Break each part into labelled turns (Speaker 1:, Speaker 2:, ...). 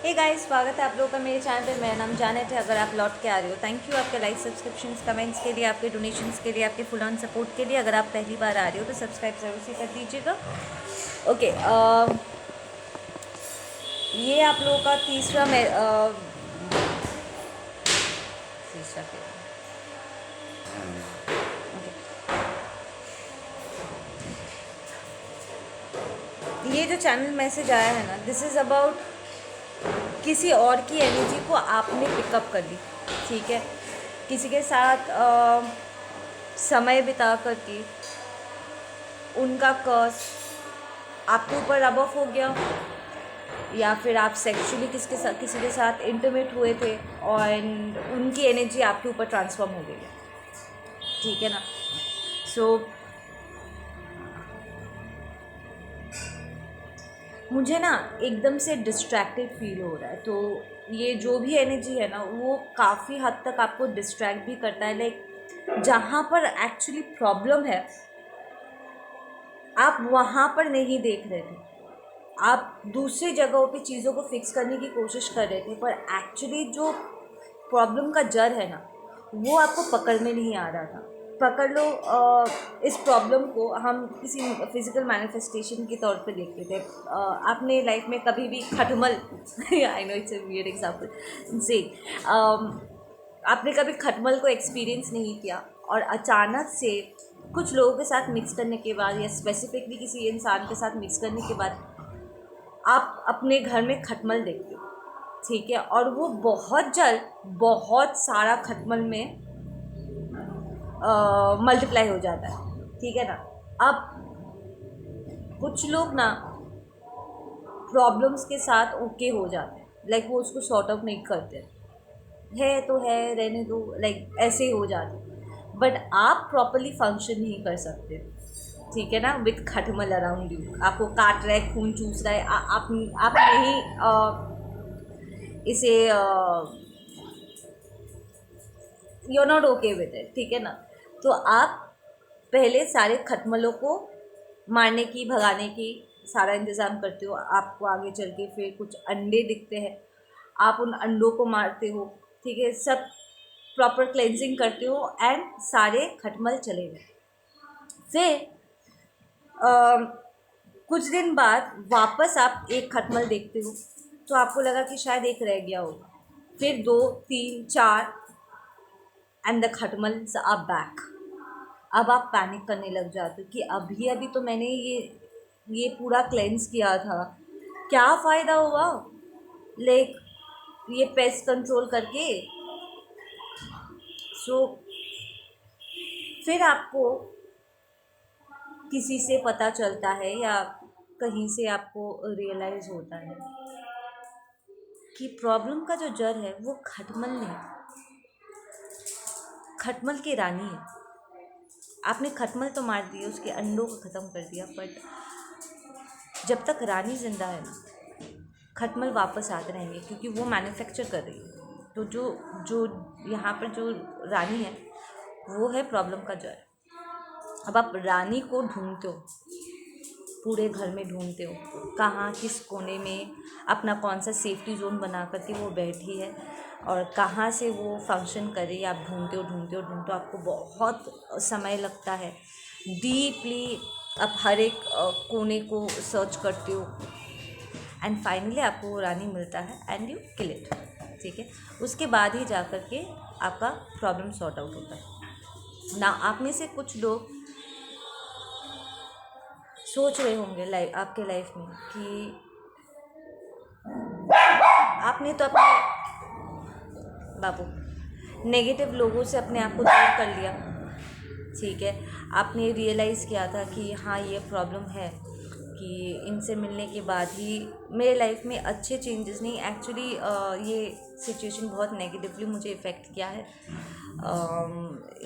Speaker 1: Hey guys, स्वागत है आप लोगों का मेरे चैनल पे। मेरा नाम जानेट है। अगर आप लौट के आ रहे हो, थैंक यू आपके लाइक, सब्सक्रिप्शंस, कमेंट्स के लिए, आपके डोनेशंस के लिए, आपके फुल ऑन सपोर्ट के लिए। अगर आप पहली बार आ रहे हो तो सब्सक्राइब ज़रूर से कर दीजिएगा। ओके, ये आप लोगों का तीसरा ये जो चैनल मैसेज आया है ना, दिस इज़ अबाउट किसी और की एनर्जी को आपने पिकअप कर ली। ठीक है, किसी के साथ समय बिता करके उनका कर्स आपके ऊपर रब ऑफ हो गया, या फिर आप सेक्सुअली किसी के साथ इंटीमेट हुए थे और उनकी एनर्जी आपके ऊपर ट्रांसफॉर्म हो गई है। ठीक है ना। सो मुझे ना एकदम से डिस्ट्रैक्टेड फील हो रहा है। तो ये जो भी एनर्जी है ना, वो काफ़ी हद तक आपको डिस्ट्रैक्ट भी करता है। लाइक जहाँ पर एक्चुअली प्रॉब्लम है, आप वहाँ पर नहीं देख रहे थे, आप दूसरी जगहों पे चीज़ों को फिक्स करने की कोशिश कर रहे थे, पर एक्चुअली जो प्रॉब्लम का जड़ है ना, वो आपको पकड़ में नहीं आ रहा था। पकड़ लो, इस प्रॉब्लम को हम किसी फिजिकल मैनिफेस्टेशन के तौर पे देखते थे। आपने लाइफ में कभी भी खटमल I know it's a weird example से, आपने कभी खटमल को एक्सपीरियंस नहीं किया और अचानक से कुछ लोगों के साथ मिक्स करने के बाद, या स्पेसिफिकली किसी इंसान के साथ मिक्स करने के बाद, आप अपने घर में खटमल देखते हो। ठीक है, और वो बहुत जल्द बहुत सारा खटमल में मल्टीप्लाई हो जाता है। ठीक है ना। अब कुछ लोग ना प्रॉब्लम्स के साथ ओके हो जाते हैं, लाइक वो उसको सॉर्ट आउट नहीं करते, है तो है, रहने दो, लाइक ऐसे हो जाते। बट आप प्रॉपरली फंक्शन नहीं कर सकते। ठीक है ना, विथ खटमल अराउंड यू, आपको काट रहा है, खून चूस रहा है, आप नहीं इसे you not okay with it. ठीक है ना। तो आप पहले सारे खटमलों को मारने की, भगाने की सारा इंतज़ाम करते हो। आपको आगे चल के फिर कुछ अंडे दिखते हैं, आप उन अंडों को मारते हो। ठीक है, सब प्रॉपर क्लेंजिंग करते हो एंड सारे खटमल चले गए। फिर कुछ दिन बाद वापस आप एक खटमल देखते हो, तो आपको लगा कि शायद एक रह गया होगा। फिर 2, 3, 4 एंड द खटमल्स आर बैक। अब आप पैनिक करने लग जाते हो कि अभी अभी तो मैंने ये पूरा क्लेंस किया था, क्या फ़ायदा हुआ, लाइक ये पेस्ट कंट्रोल करके। सो फिर आपको किसी से पता चलता है, या कहीं से आपको रियलाइज़ होता है कि प्रॉब्लम का जो जड़ है वो खटमल नहीं, खटमल की रानी है। आपने खटमल तो मार दिए, उसके अंडों को ख़त्म कर दिया, बट जब तक रानी जिंदा है ना, खटमल वापस आते रहेंगे, क्योंकि वो मैन्युफैक्चर कर रही है। तो जो जो यहाँ पर जो रानी है, वो है प्रॉब्लम का जड़। अब आप रानी को ढूंढते हो, पूरे घर में ढूंढते हो, कहाँ किस कोने में अपना कौन सा सेफ्टी जोन बना करके वो बैठी है, और कहाँ से वो फंक्शन करे, आप ढूंढते हो ढूंढते हो ढूंढते हो। आपको बहुत समय लगता है, डीपली आप हर एक कोने को सर्च करते हो, एंड फाइनली आपको वो रानी मिलता है एंड यू किल इट। ठीक है, उसके बाद ही जा कर के आपका प्रॉब्लम सॉर्ट आउट होता है ना। आप में से कुछ लोग सोच रहे होंगे आपके लाइफ में कि आपने तो अपने बाबू नेगेटिव लोगों से अपने आप को दूर कर लिया। ठीक है, आपने रियलाइज़ किया था कि हाँ, ये प्रॉब्लम है, कि इनसे मिलने के बाद ही मेरे लाइफ में अच्छे चेंजेस नहीं, एक्चुअली ये सिचुएशन बहुत नेगेटिवली मुझे इफ़ेक्ट किया है।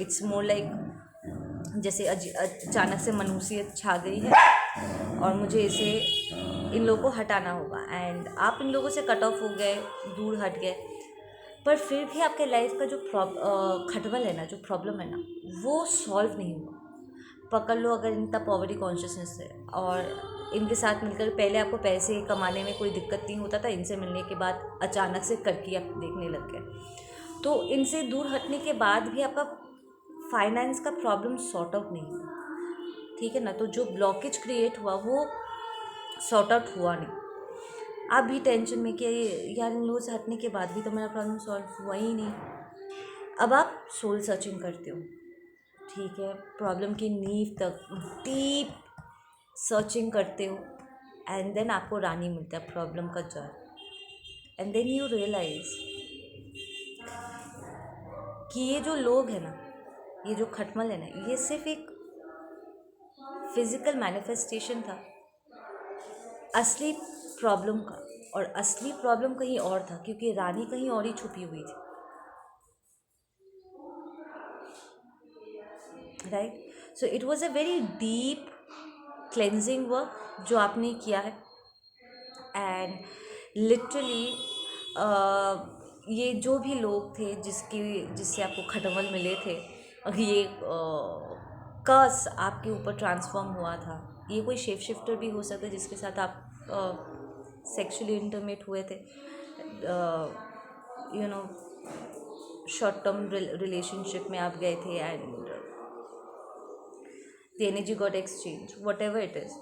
Speaker 1: इट्स मोर लाइक जैसे अचानक से मनुष्यत छा गई है और मुझे इसे इन लोगों को हटाना होगा, एंड आप इन लोगों से कट ऑफ हो गए, दूर हट गए। पर फिर भी आपके लाइफ का जो खटमल है ना, जो प्रॉब्लम है ना, वो सॉल्व नहीं हुआ। पकड़ लो, अगर इनका पॉवर्टी कॉन्शियसनेस है और इनके साथ मिलकर पहले आपको पैसे कमाने में कोई दिक्कत नहीं होता था, इनसे मिलने के बाद अचानक से करके आप देखने लग गए। तो इनसे दूर हटने के बाद भी आपका फाइनेंस का प्रॉब्लम सॉर्ट आउट नहीं हुआ, ठीक है ना। तो जो ब्लॉकेज क्रिएट हुआ वो सॉर्ट आउट हुआ नहीं। आप भी टेंशन में कि यार इन लोगों से हटने के बाद भी तो मेरा प्रॉब्लम सॉल्व हुआ ही नहीं। अब आप सोल सर्चिंग करते हो, ठीक है, प्रॉब्लम की नींव तक डीप सर्चिंग करते हो, एंड देन आपको रानी मिलता है, प्रॉब्लम का जड़। एंड देन यू रियलाइज कि ये जो लोग हैं ना, ये जो खटमल है ना, ये सिर्फ एक फिजिकल मैनिफेस्टेशन था असली प्रॉब्लम का, और असली प्रॉब्लम कहीं और था, क्योंकि रानी कहीं और ही छुपी हुई थी, right. So it was a very deep cleansing work जो आपने किया है। एंड लिटरली ये जो भी लोग थे जिससे आपको खटमल मिले थे, और ये कर्स आपके ऊपर ट्रांसफॉर्म हुआ था, ये कोई शेप शिफ्टर भी हो सकता है जिसके साथ आप सेक्सुअली इंटरमेट हुए थे, you know short term relationship में आप गए थे, and the energy got exchange, what ever it is.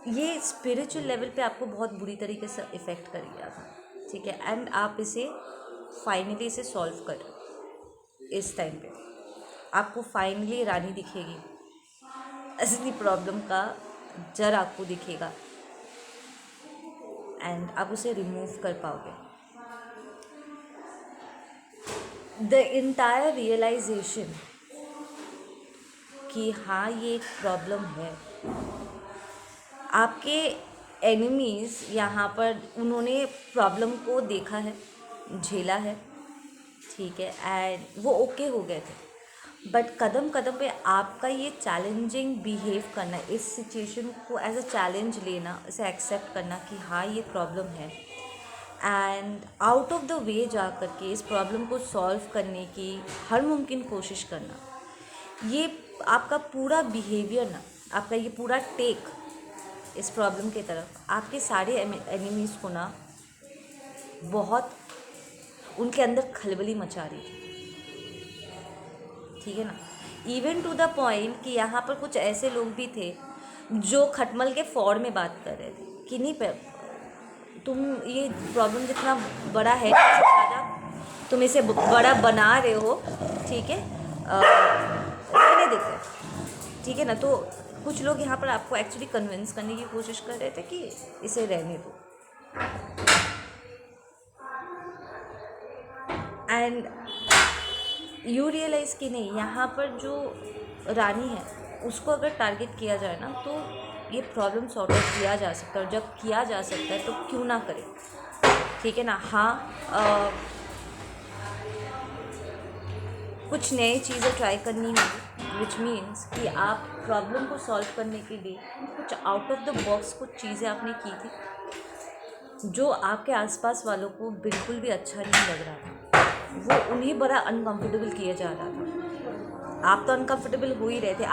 Speaker 1: ये स्पिरिचुअल लेवल पे आपको बहुत बुरी तरीके से इफ़ेक्ट कर गया था, ठीक है। एंड आप इसे फाइनली इसे सॉल्व कर, इस टाइम पे आपको फाइनली रानी दिखेगी, असली प्रॉब्लम का जड़ आपको दिखेगा, एंड आप उसे रिमूव कर पाओगे। द इंटायर रियलाइजेशन कि हाँ ये एक प्रॉब्लम है। आपके एनिमीज़ यहाँ पर उन्होंने प्रॉब्लम को देखा है, झेला है, ठीक है, एंड वो ओके हो गए थे। बट कदम कदम पे आपका ये चैलेंजिंग बिहेव करना, इस सिचुएशन को एज अ चैलेंज लेना, इसे एक्सेप्ट करना कि हाँ ये प्रॉब्लम है, and out of the way जा कर के इस प्रॉब्लम को सॉल्व करने की हर मुमकिन कोशिश करना, ये आपका पूरा बिहेवियर ना, आपका ये पूरा टेक इस प्रॉब्लम की तरफ आपके सारे एनिमीज़ को ना बहुत उनके अंदर खलबली मचा रही थी, ठीक है ना। इवन टू द पॉइंट कि यहाँ पर कुछ ऐसे लोग भी थे जो खटमल के फॉर में बात कर रहे थे कि नहीं तुम ये प्रॉब्लम जितना बड़ा है उससे ज़्यादा तुम इसे बड़ा बना रहे हो, ठीक है, रहने देते, ठीक है ना। तो कुछ लोग यहाँ पर आपको एक्चुअली कन्विंस करने की कोशिश कर रहे थे कि इसे रहने दो, एंड यू रियलाइज़ कि नहीं, यहाँ पर जो रानी है उसको अगर टारगेट किया जाए ना तो ये प्रॉब्लम सॉर्ट आउट किया जा सकता है, और जब किया जा सकता है तो क्यों ना करें, ठीक है ना। हाँ, कुछ नई चीज़ें ट्राई करनी होगी, विच मीन्स कि आप प्रॉब्लम को सॉल्व करने के लिए कुछ आउट ऑफ द बॉक्स कुछ चीज़ें आपने की थी जो आपके आसपास वालों को बिल्कुल भी अच्छा नहीं लग रहा था, वो उन्हें बड़ा अनकंफर्टेबल किया जा रहा था। आप तो अनकंफर्टेबल हो ही रहे थे,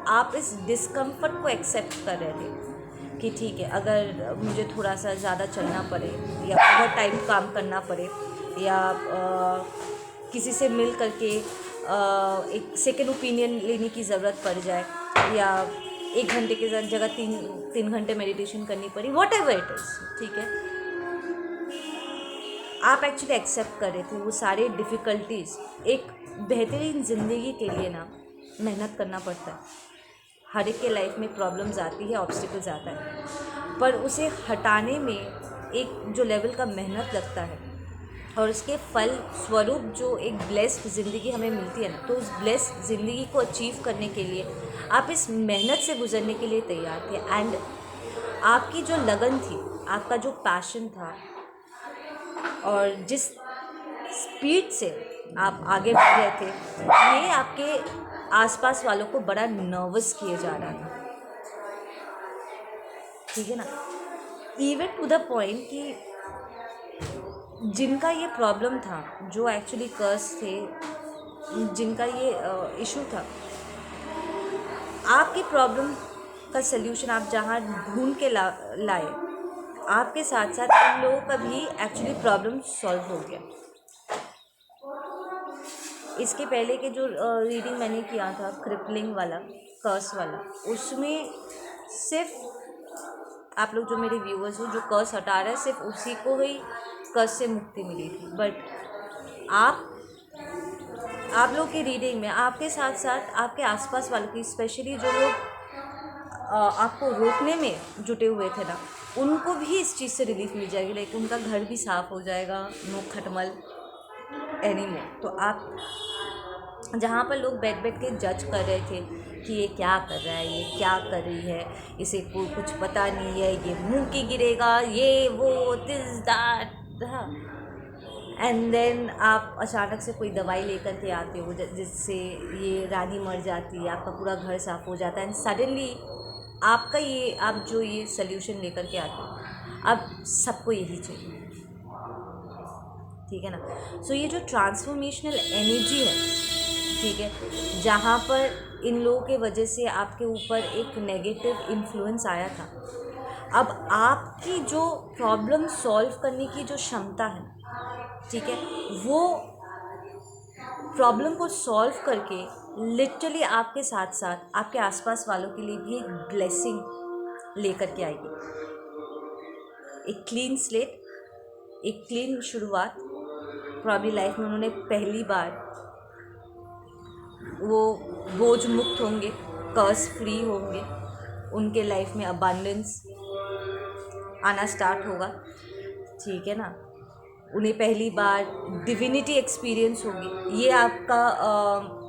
Speaker 1: आप इस डिस्कम्फर्ट को एक्सेप्ट कर रहे थे कि ठीक है, अगर मुझे थोड़ा सा ज़्यादा चलना पड़े या ओवर टाइम काम करना पड़े या किसी से मिल करके एक सेकेंड ओपिनियन लेने की ज़रूरत पड़ जाए, या 1 घंटे के जगह 3 घंटे मेडिटेशन करनी पड़ी, वॉट एवर इट इज़, ठीक है, आप एक्चुअली एक्सेप्ट कर रहे थे वो सारे डिफ़िकल्टीज़। एक बेहतरीन ज़िंदगी के लिए ना मेहनत करना पड़ता है, हर एक के लाइफ में प्रॉब्लम्स आती है, ऑब्स्टिकल्स आता है, पर उसे हटाने में एक जो लेवल का मेहनत लगता है और उसके फल स्वरूप जो एक ब्लेस्ड ज़िंदगी हमें मिलती है ना, तो उस ब्लेस्ड ज़िंदगी को अचीव करने के लिए आप इस मेहनत से गुजरने के लिए तैयार थे, एंड आपकी जो लगन थी, आपका जो पैशन था, और जिस स्पीड से आप आगे बढ़ रहे थे, ये आपके आसपास वालों को बड़ा नर्वस किए जा रहा था, ठीक है ना। इवन टू द पॉइंट कि जिनका ये प्रॉब्लम था, जो एक्चुअली कर्स थे, जिनका ये इशू था, आपकी प्रॉब्लम का सल्यूशन आप जहाँ ढूंढ के लाए, आपके साथ साथ उन लोगों का भी एक्चुअली प्रॉब्लम सॉल्व हो गया। इसके पहले के जो रीडिंग मैंने किया था क्रिपलिंग वाला, कर्स वाला, उसमें सिर्फ आप लोग जो मेरे व्यूअर्स हो जो कर्स हटा रहे हैं, सिर्फ उसी को ही कर्स से मुक्ति मिली थी। बट आप लोग की रीडिंग में आपके साथ साथ आपके आसपास वालों की, स्पेशली जो लोग आपको रोकने में जुटे हुए थे ना, उनको भी इस चीज़ से रिलीफ मिल जाएगी। लाइक उनका घर भी साफ़ हो जाएगा, नो खटमल एनीमोर। तो आप जहाँ पर लोग बैठ के जज कर रहे थे कि ये क्या कर रहा है, ये क्या कर रही है, इसे कुछ पता नहीं है, ये मुंह की गिरेगा, ये वो दिस दैट, हाँ, एंड देन आप अचानक से कोई दवाई लेकर के आते हो जिससे ये रानी मर जाती है, आपका पूरा घर साफ़ हो जाता है, एंड सडनली आपका ये आप जो ये सल्यूशन लेकर के आते हो, अब सबको यही चाहिए, ठीक है ना। सो ये जो ट्रांसफॉर्मेशनल एनर्जी है, ठीक है, जहाँ पर इन लोगों के वजह से आपके ऊपर एक नेगेटिव इन्फ्लुएंस आया था, अब आपकी जो प्रॉब्लम सॉल्व करने की जो क्षमता है, ठीक है, वो प्रॉब्लम को सॉल्व करके लिटरली आपके साथ साथ आपके आसपास वालों के लिए भी एक ब्लेसिंग लेकर के आएगी। एक क्लीन स्लेट, एक क्लीन शुरुआत। प्रॉब्ली लाइफ में उन्होंने पहली बार वो बोझ मुक्त होंगे, कर्स फ्री होंगे, उनके लाइफ में अबांडेंस आना स्टार्ट होगा, ठीक है ना। उन्हें पहली बार डिविनिटी एक्सपीरियंस होगी। ये आपका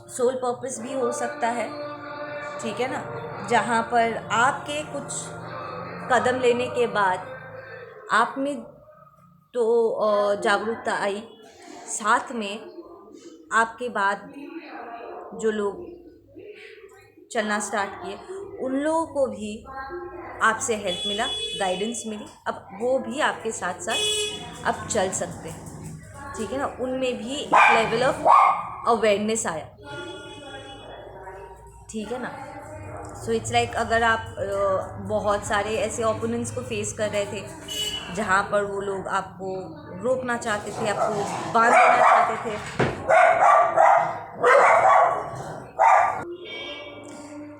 Speaker 1: सोल पर्पस भी हो सकता है, ठीक है ना, जहाँ पर आपके कुछ कदम लेने के बाद आप में तो जागरूकता आई, साथ में आपके बाद जो लोग चलना स्टार्ट किए उन लोगों को भी आपसे हेल्प मिला, गाइडेंस मिली, अब वो भी आपके साथ साथ अब चल सकते हैं, ठीक है ना। उनमें भी एक लेवल ऑफ अवेयरनेस आया, ठीक है ना। सो इट्स लाइक अगर आप बहुत सारे ऐसे ओपोनेंट्स को फेस कर रहे थे जहाँ पर वो लोग आपको रोकना चाहते थे, आपको बांध देना चाहते थे,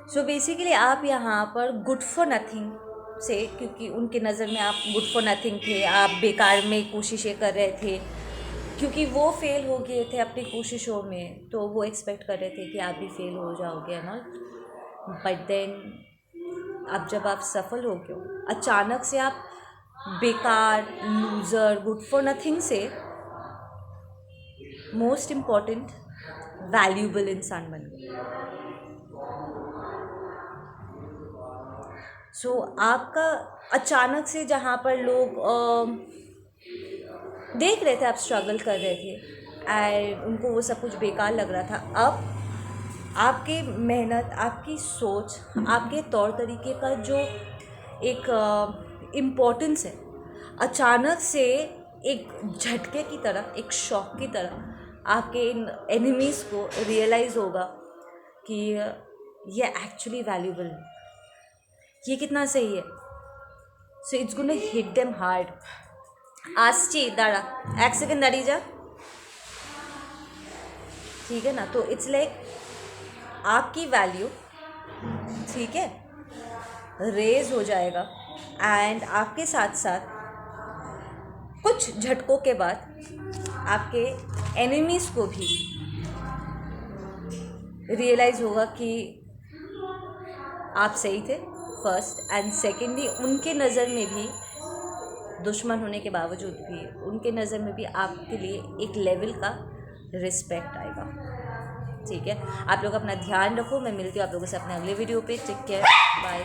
Speaker 1: सो बेसिकली आप यहाँ पर गुड फॉर नथिंग से, क्योंकि उनके नज़र में आप गुड फॉर नथिंग थे, आप बेकार में कोशिशें कर रहे थे, क्योंकि वो फेल हो गए थे अपनी कोशिशों में, तो वो एक्सपेक्ट कर रहे थे कि आप भी फेल हो जाओगे एंड ऑल। बट देन अब जब आप सफल हो गए हो, अचानक से आप बेकार, लूज़र, गुड फॉर नथिंग से मोस्ट इम्पॉर्टेंट वैल्यूबल इंसान बन गए। सो आपका अचानक से जहाँ पर लोग देख रहे थे आप स्ट्रगल कर रहे थे एंड उनको वो सब कुछ बेकार लग रहा था, अब आपकी मेहनत, आपकी सोच, आपके तौर तरीके का जो एक इम्पोर्टेंस है, अचानक से एक झटके की तरह, एक शॉक की तरह आपके इन एनिमीज़ को रियलाइज़ होगा कि ये एक्चुअली वैल्यूबल है, ये कितना सही है। So it's gonna hit them hard. আসছি দাঁড়া, एक सेकेंड दाঁড়িয়ে जा, ठीक है ना। तो इट्स लाइक आपकी वैल्यू, ठीक है, रेज हो जाएगा एंड आपके साथ साथ कुछ झटकों के बाद आपके एनिमीज़ को भी रियलाइज़ होगा कि आप सही थे फर्स्ट, एंड सेकेंडली उनके नज़र में भी, दुश्मन होने के बावजूद भी उनके नज़र में भी आपके लिए एक लेवल का रिस्पेक्ट आएगा, ठीक है। आप लोग अपना ध्यान रखो, मैं मिलती हूँ आप लोगों से अपने अगले वीडियो पे। Take care, bye.